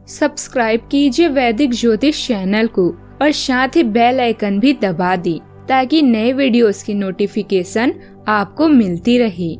Subscribe कीजिए वैदिक ज्योतिष चैनल को और साथ ही बेल आइकन भी दबा दी ताकि नए वीडियोस की नोटिफिकेशन आपको मिलती रहे।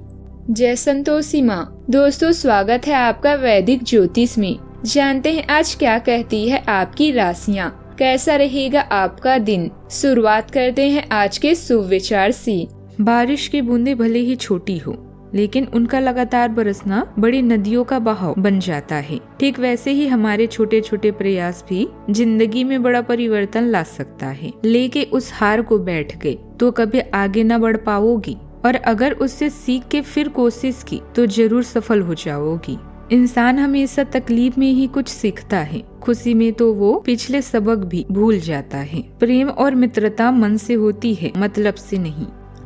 जय संतोषी माँ। दोस्तों, स्वागत है आपका वैदिक ज्योतिष में। जानते हैं आज क्या कहती है आपकी राशियाँ, कैसा रहेगा आपका दिन। शुरुआत करते हैं आज के शुभ विचार से। बारिश की बूंदें भले ही छोटी हो, लेकिन उनका लगातार बरसना बड़ी नदियों का बहाव बन जाता है। ठीक वैसे ही हमारे छोटे छोटे प्रयास भी जिंदगी में बड़ा परिवर्तन ला सकता है। लेके उस हार को बैठ गए तो कभी आगे न बढ़ पाओगी, और अगर उससे सीख के फिर कोशिश की तो जरूर सफल हो जाओगी। इंसान हमेशा तकलीफ में ही कुछ सीखता है, खुशी में तो वो पिछले सबक भी भूल जाता है। प्रेम और मित्रता मन से होती है, मतलब से नहीं।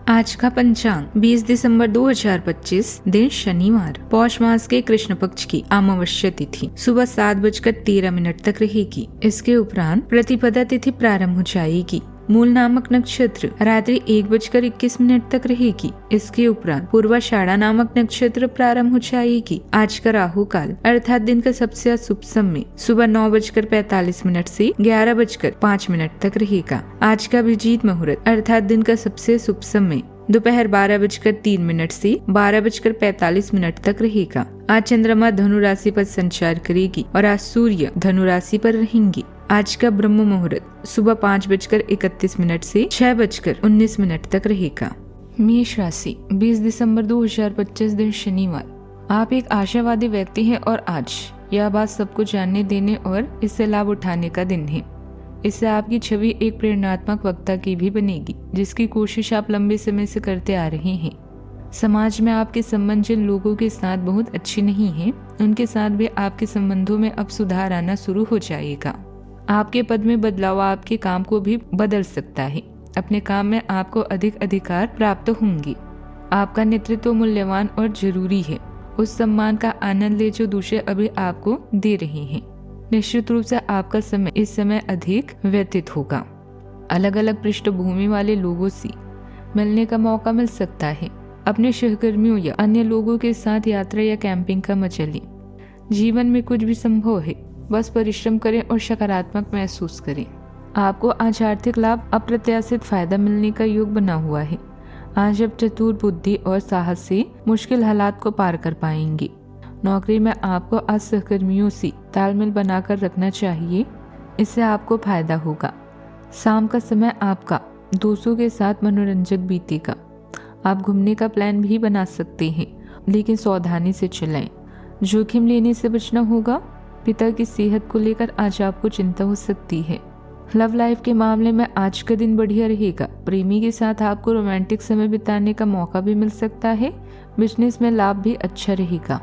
आज का पंचांग 20 दिसंबर 2025, दिन शनिवार, पौष मास के कृष्ण पक्ष की अमावस्या तिथि सुबह 7:13 तक रहेगी। इसके उपरांत प्रतिपदा तिथि प्रारंभ हो जाएगी। मूल नामक नक्षत्र रात्रि 1:21 तक रहेगी। इसके उपरांत पूर्वाषाढ़ा नामक नक्षत्र प्रारंभ हो जाएगी। आज का राहु काल अर्थात दिन का सबसे शुभ समय सुबह 9:45 से 11:05 तक रहेगा। आज का अभिजीत मुहूर्त अर्थात दिन का सबसे शुभ समय दोपहर 12:03 से 12:45 तक रहेगा। आज चंद्रमा धनु राशि पर संचार करेगी और आज सूर्य धनु राशि पर रहेंगी। आज का ब्रह्म मुहूर्त सुबह 5:31 से 6:19 तक रहेगा। मेष राशि 20 दिसंबर 2025, दिन शनिवार। आप एक आशावादी व्यक्ति हैं और आज यह बात सबको जानने देने और इससे लाभ उठाने का दिन है। इससे आपकी छवि एक प्रेरणात्मक वक्ता की भी बनेगी, जिसकी कोशिश आप लंबे समय से करते आ रहे हैं। समाज में आपके संबंध जिन लोगों के साथ बहुत अच्छे नहीं हैं, उनके साथ भी आपके संबंधों में अब सुधार आना शुरू हो जाएगा। आपके पद में बदलाव आपके काम को भी बदल सकता है। अपने काम में आपको अधिक अधिकार प्राप्त होंगे। आपका नेतृत्व मूल्यवान और जरूरी है। उस सम्मान का आनंद ले जो दूसरे अभी आपको दे रहे हैं। निश्चित रूप से आपका समय इस समय अधिक व्यतीत होगा। अलग अलग पृष्ठभूमि वाले लोगों से मिलने का मौका मिल सकता है। अपने सहकर्मियों या अन्य लोगों के साथ यात्रा या कैंपिंग का मजा लें। जीवन में कुछ भी संभव है, बस परिश्रम करें और सकारात्मक महसूस करें। आपको आज आर्थिक लाभ, अप्रत्याशित फायदा मिलने का योग बना हुआ है। आज आप चतुर बुद्धि और साहस से मुश्किल हालात को पार कर पाएंगे। नौकरी में आपको आज सहकर्मियों से तालमेल बनाकर रखना चाहिए, इससे आपको फायदा होगा। शाम का समय आपका दोस्तों के साथ मनोरंजक बीतेगा। आप घूमने का प्लान भी बना सकते हैं, लेकिन सावधानी से चलें। जोखिम लेने से बचना होगा। पिता की सेहत को लेकर आज आपको चिंता हो सकती है। लव लाइफ के मामले में आज का दिन बढ़िया रहेगा। प्रेमी के साथ आपको रोमांटिक समय बिताने का मौका भी मिल सकता है। बिजनेस में लाभ भी अच्छा रहेगा।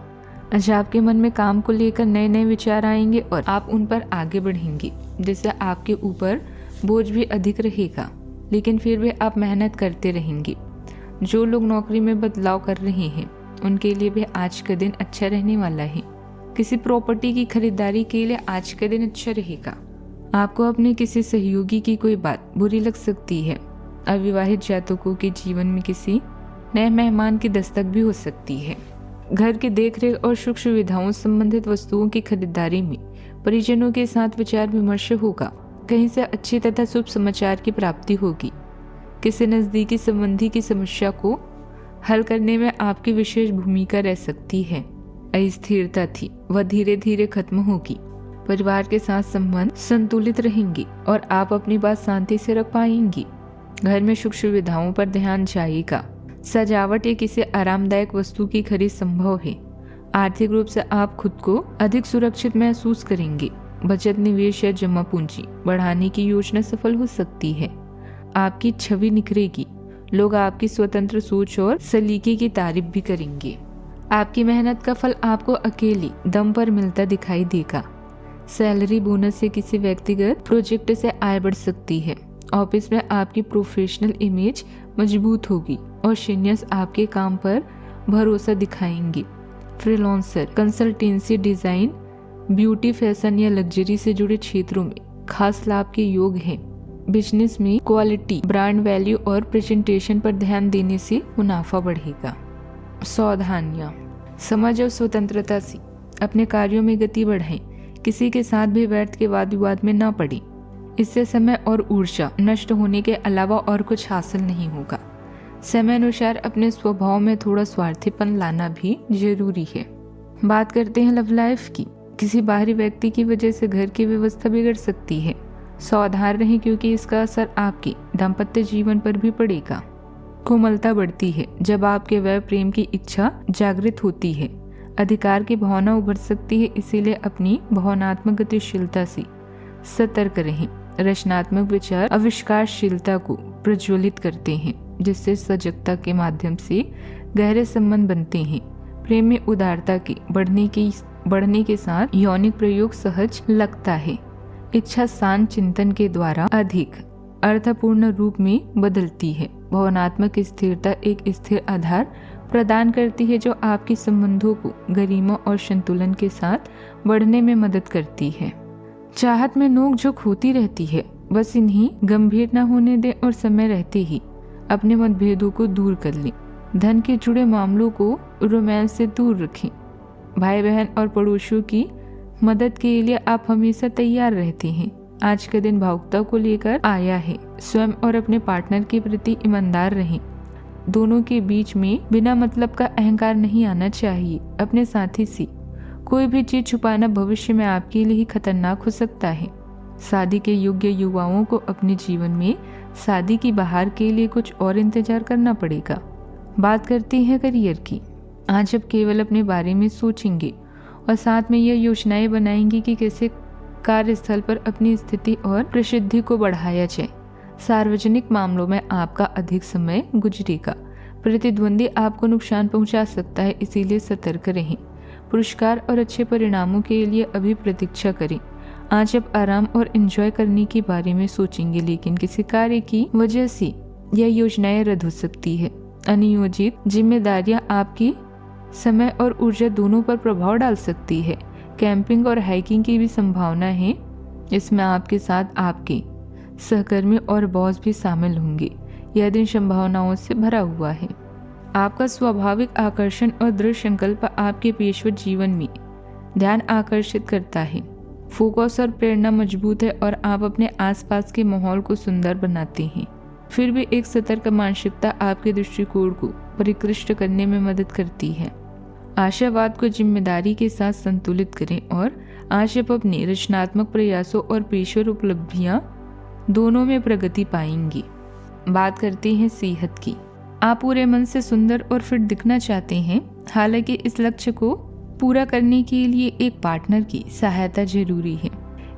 आज आपके मन में काम को लेकर नए नए विचार आएंगे और आप उन पर आगे बढ़ेंगे, जिससे आपके ऊपर बोझ भी अधिक रहेगा, लेकिन फिर भी आप मेहनत करते रहेंगे। जो लोग नौकरी में बदलाव कर रहे हैं, उनके लिए भी आज का दिन अच्छा रहने वाला है। किसी प्रॉपर्टी की खरीदारी के लिए आज का दिन अच्छा रहेगा। आपको अपने किसी सहयोगी की कोई बात बुरी लग सकती है। अविवाहित जातकों के जीवन में किसी नए मेहमान की दस्तक भी हो सकती है। घर की देखरेख और सुख सुविधाओं संबंधित वस्तुओं की खरीदारी में परिजनों के साथ विचार विमर्श होगा। कहीं से अच्छे तथा शुभ समाचार की प्राप्ति होगी। किसी नजदीकी संबंधी की समस्या को हल करने में आपकी विशेष भूमिका रह सकती है। अस्थिरता थी, वह धीरे धीरे खत्म होगी। परिवार के साथ संबंध संतुलित रहेंगे और आप अपनी बात शांति से रख पाएंगी। घर में सुख सुविधाओं पर ध्यान जाएगा। सजावट या किसी आरामदायक वस्तु की खरीद संभव है। आर्थिक रूप से आप खुद को अधिक सुरक्षित महसूस करेंगे। बचत, निवेश या जमा पूंजी बढ़ाने की योजना सफल हो सकती है। आपकी छवि निखरेगी। लोग आपकी स्वतंत्र सोच और सलीके की तारीफ भी करेंगे। आपकी मेहनत का फल आपको अकेली दम पर मिलता दिखाई देगा। सैलरी, बोनस या किसी व्यक्तिगत प्रोजेक्ट से आय बढ़ सकती है। ऑफिस में आपकी प्रोफेशनल इमेज मजबूत होगी और सीनियर्स आपके काम पर भरोसा दिखाएंगे। Freelancer, consultancy, design, beauty, fashion या लग्जरी से जुड़े क्षेत्रों में खास लाभ के योग हैं। बिजनेस में क्वालिटी, ब्रांड वैल्यू और प्रेजेंटेशन पर ध्यान देने से मुनाफा बढ़ेगा। सावधानियां, समझ और स्वतंत्रता से अपने कार्यों में गति बढ़ाएं। किसी के साथ भी व्यर्थ के वाद विवाद में न पड़े। इससे समय और ऊर्जा नष्ट होने के अलावा और कुछ हासिल नहीं होगा। समय अनुसार अपने स्वभाव में थोड़ा स्वार्थीपन लाना भी जरूरी है। बात करते हैं लव लाइफ की। किसी बाहरी व्यक्ति की वजह से घर की व्यवस्था बिगड़ सकती है। सावधान रहें क्योंकि इसका असर आपके दाम्पत्य जीवन पर भी पड़ेगा। कोमलता बढ़ती है जब आपके वह प्रेम की इच्छा जागृत होती है। अधिकार की भावना उभर सकती है, इसीलिए अपनी भावनात्मक गतिशीलता से सतर्क रहें। रचनात्मक विचार आविष्कारशीलता को प्रज्वलित करते हैं, जिससे सजगता के माध्यम से गहरे संबंध बनते हैं। प्रेम में उदारता के बढ़ने के साथ यौनिक प्रयोग सहज लगता है। इच्छा शांत चिंतन के द्वारा अधिक अर्थपूर्ण रूप में बदलती है। भावनात्मक स्थिरता एक स्थिर आधार प्रदान करती है जो आपके संबंधों को गरिमा और संतुलन के साथ बढ़ने में मदद करती है। चाहत में नोक-झोंक होती रहती है, बस इन्हें गंभीर न होने दें और समय रहते ही अपने मतभेदों को दूर कर लें। धन के जुड़े मामलों को रोमांस से दूर रखें। भाई बहन और पड़ोसियों की मदद के लिए आप हमेशा तैयार रहते हैं। आज का दिन भावुकता को लेकर आया है। स्वयं और अपने पार्टनर के प्रति ईमानदार रहें। दोनों के बीच में बिना मतलब का अहंकार नहीं आना चाहिए। अपने साथी से कोई भी चीज छुपाना भविष्य में आपके लिए ही खतरनाक हो सकता है। शादी के योग्य युवाओं को अपने जीवन में शादी की बहार के लिए कुछ और इंतजार करना पड़ेगा। बात करते हैं करियर की। आज आप केवल अपने बारे में सोचेंगे और साथ में यह योजनाएं बनाएंगे कि कैसे कार्यस्थल पर अपनी स्थिति और प्रसिद्धि को बढ़ाया जाए। सार्वजनिक मामलों में आपका अधिक समय गुजरेगा। प्रतिद्वंदी आपको नुकसान पहुंचा सकता है, इसीलिए सतर्क रहें। पुरस्कार और अच्छे परिणामों के लिए अभी प्रतीक्षा करें। आज आप आराम और एंजॉय करने के बारे में सोचेंगे, लेकिन किसी कार्य की वजह से यह योजनाएं रद्द हो सकती है। अनियोजित जिम्मेदारियां आपकी समय और ऊर्जा दोनों पर प्रभाव डाल सकती है। कैंपिंग और हाइकिंग की भी संभावना है। इसमें आपके साथ आपके सहकर्मी और बॉस भी शामिल होंगे। यह दिन संभावनाओं से भरा हुआ है। आपका स्वाभाविक आकर्षण और दृढ़ संकल्प आपके पेशेवर जीवन में ध्यान आकर्षित करता है। फोकस और प्रेरणा मजबूत है और आप अपने आसपास के माहौल को सुंदर बनाते हैं। फिर भी एक सतर्क मानसिकता आपके दृष्टिकोण को परिष्कृत करने में मदद करती है। आशावाद को जिम्मेदारी के साथ संतुलित करें और आज आप अपने रचनात्मक प्रयासों और पेशेवर उपलब्धियां दोनों में प्रगति पाएंगी। बात करते हैं सेहत की। आप पूरे मन से सुंदर और फिट दिखना चाहते हैं। हालांकि इस लक्ष्य को पूरा करने के लिए एक पार्टनर की सहायता जरूरी है।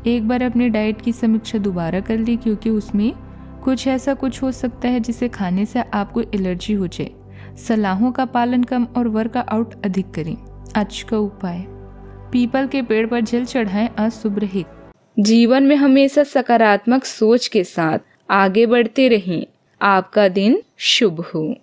एक बार अपने डाइट की समीक्षा दोबारा कर ली, क्योंकि उसमें कुछ हो सकता है जिसे खाने से आपको एलर्जी हो जाए। सलाहों का पालन कम और वर्कआउट अधिक करें। आज का उपाय, पीपल के पेड़ पर जल चढ़ाएं, आज शुभ रहे। जीवन में हमेशा सकारात्मक सोच के साथ आगे बढ़ते रहें। आपका दिन शुभ हो।